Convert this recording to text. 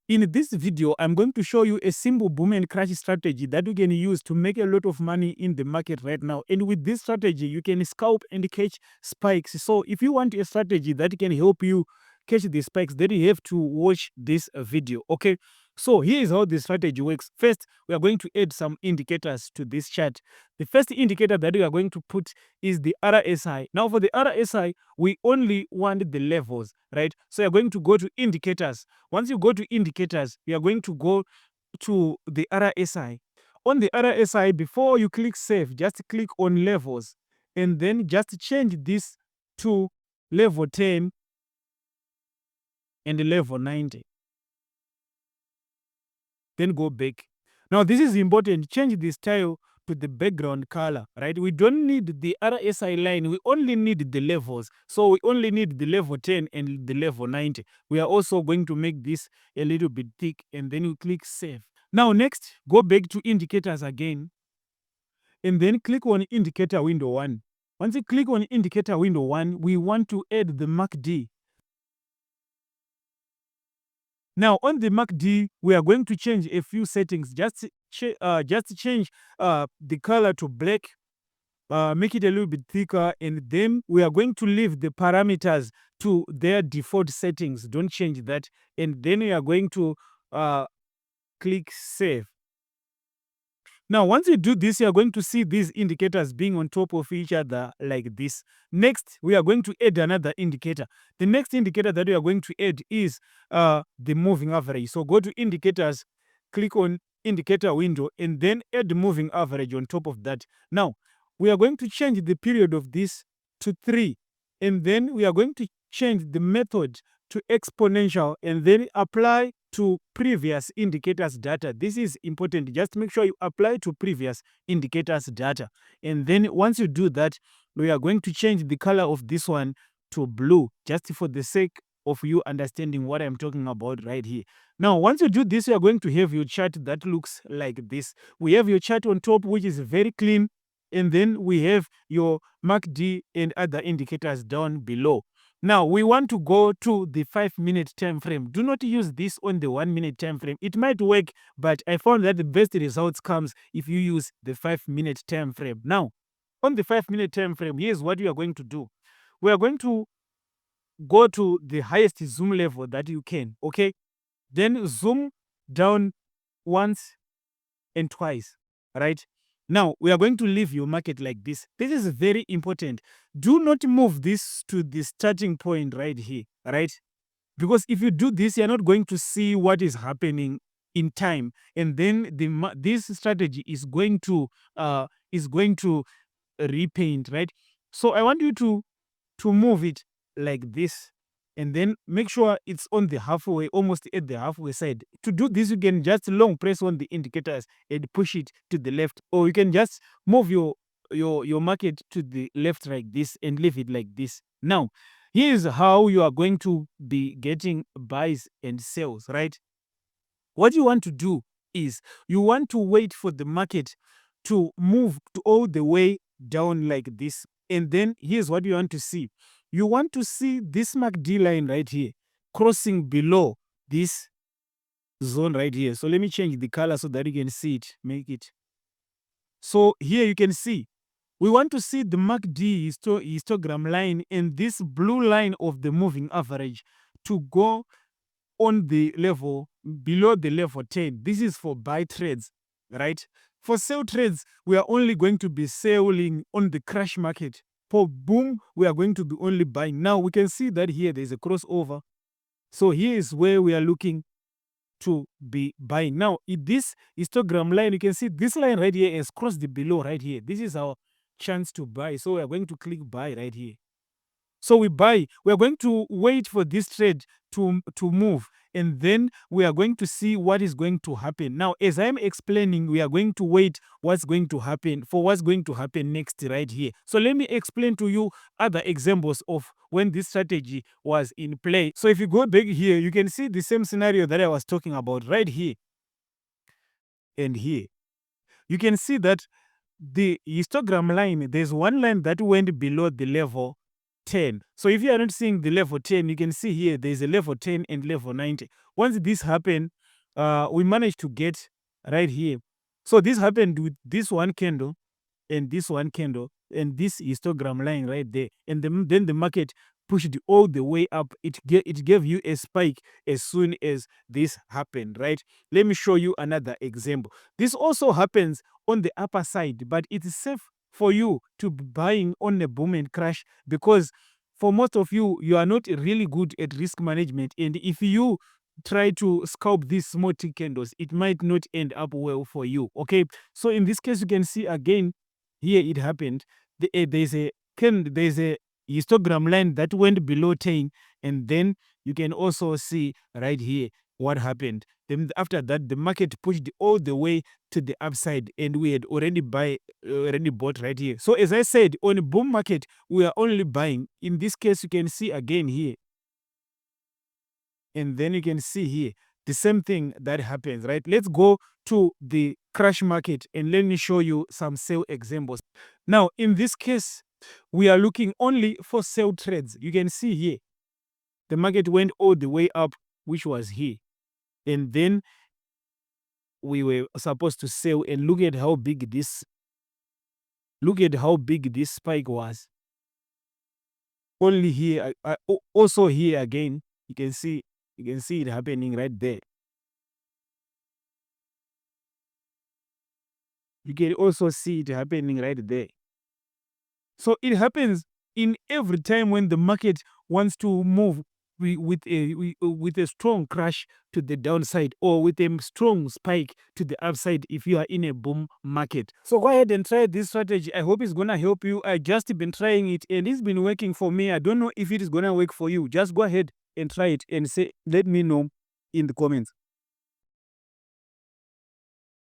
In this video, I'm going to show you a simple boom and crash strategy that you can use to make a lot of money in the market right now. And with this strategy, you can scalp and catch spikes. So if you want a strategy that can help you catch the spikes, then you have to watch this video. Okay. So here is how the strategy works. First, we are going to add some indicators to this chart. The first indicator that we are going to put is the RSI. Now for the RSI, we only want the levels, right? So you're going to go to indicators. Once you go to indicators, you are going to go to the RSI. On the RSI, before you click save, just click on levels and then just change this to level 10 and level 90. Then go back. Now, this is important. Change the style to the background color, right? We don't need the RSI line. We only need the levels. So we only need the level 10 and the level 90. We are also going to make this a little bit thick and then you click save. Now, next, go back to indicators again and then click on indicator window 1. Once you click on indicator window 1, we want to add the MACD. Now on the MACD, we are going to change a few settings. Just change the color to black, make it a little bit thicker, and then we are going to leave the parameters to their default settings. Don't change that. And then we are going to click save. Now, once you do this, you are going to see these indicators being on top of each other like this. Next, we are going to add another indicator. The next indicator that we are going to add is the moving average. So go to indicators, click on indicator window, and then add moving average on top of that. Now, we are going to change the period of this to 3, and then we are going to change the method to exponential and then apply to previous indicators data. This is important. Just make sure you apply to previous indicators data. And then once you do that, we are going to change the color of this one to blue, just for the sake of you understanding what I'm talking about right here. Now, once you do this, you are going to have your chart that looks like this. We have your chart on top, which is very clean. And then we have your MACD and other indicators down below. Now we want to go to the 5-minute time frame. Do not use this on the 1-minute time frame. It might work, but I found that the best results comes if you use the 5-minute time frame. Now, on the 5-minute time frame, here's what we are going to do. We are going to go to the highest zoom level that you can, okay? Then zoom down once and twice, right? Now, we are going to leave your market like this. This is very important. Do not move this to the starting point right here, right? Because if you do this, you're not going to see what is happening in time, and then this strategy is going to repaint, right? So I want you to move it like this and then make sure it's on the halfway, almost at the halfway side. To do this, you can just long press on the indicators and push it to the left, or you can just move your market to the left like this and leave it like this. Now, here's how you are going to be getting buys and sells, right? What you want to do is you want to wait for the market to move to all the way down like this. And then here's what you want to see. You want to see this MACD line right here crossing below this zone right here. So let me change the color so that you can see it. Make it. So here you can see we want to see the MACD histogram line and this blue line of the moving average to go on the level below the level 10. This is for buy trades, right? For sell trades, we are only going to be selling on the crash market. For boom, we are going to be only buying. Now we can see that here there's a crossover. So here is where we are looking to be buying. Now, in this histogram line, you can see this line right here has crossed the below right here. This is our chance to buy. So we are going to click buy right here. So we buy. We are going to wait for this trade to move, and then we are going to see what is going to happen. Now, as I'm explaining, we are going to wait what's going to happen next right here. So let me explain to you other examples of when this strategy was in play. So if you go back here, you can see the same scenario that I was talking about right here and here. You can see that the histogram line, there's one line that went below the level 10. So if you are not seeing the level 10, you can see here there's a level 10 and level 90. Once this happened, we managed to get right here. So this happened with this one candle and this one candle and this histogram line right there. And then the market pushed all the way up. It gave you a spike as soon as this happened, right? Let me show you another example. This also happens on the upper side, but it is safe for you to be buying on a boom and crash because for most of you, you are not really good at risk management. And if you try to scalp these small tick candles, it might not end up well for you. Okay. So in this case, you can see again here it happened. There's a histogram line that went below 10, and then you can also see right here what happened. Then after that, the market pushed all the way to the upside, and we had already bought right here. So as I said, on a boom market, we are only buying. In this case, you can see again here, and then you can see here the same thing that happens, right? Let's go to the crash market and let me show you some sell examples. Now, in this case, we are looking only for sell trades. You can see here the market went all the way up, which was here, and then we were supposed to sell. And look at how big this spike was. Only here, also here again, you can see it happening right there. You can also see it happening right there. So it happens in every time when the market wants to move with a strong crash to the downside or with a strong spike to the upside if you are in a boom market. So go ahead and try this strategy. I hope it's going to help you. I just been trying it and it's been working for me. I don't know if it is going to work for you. Just go ahead and try it and let me know in the comments.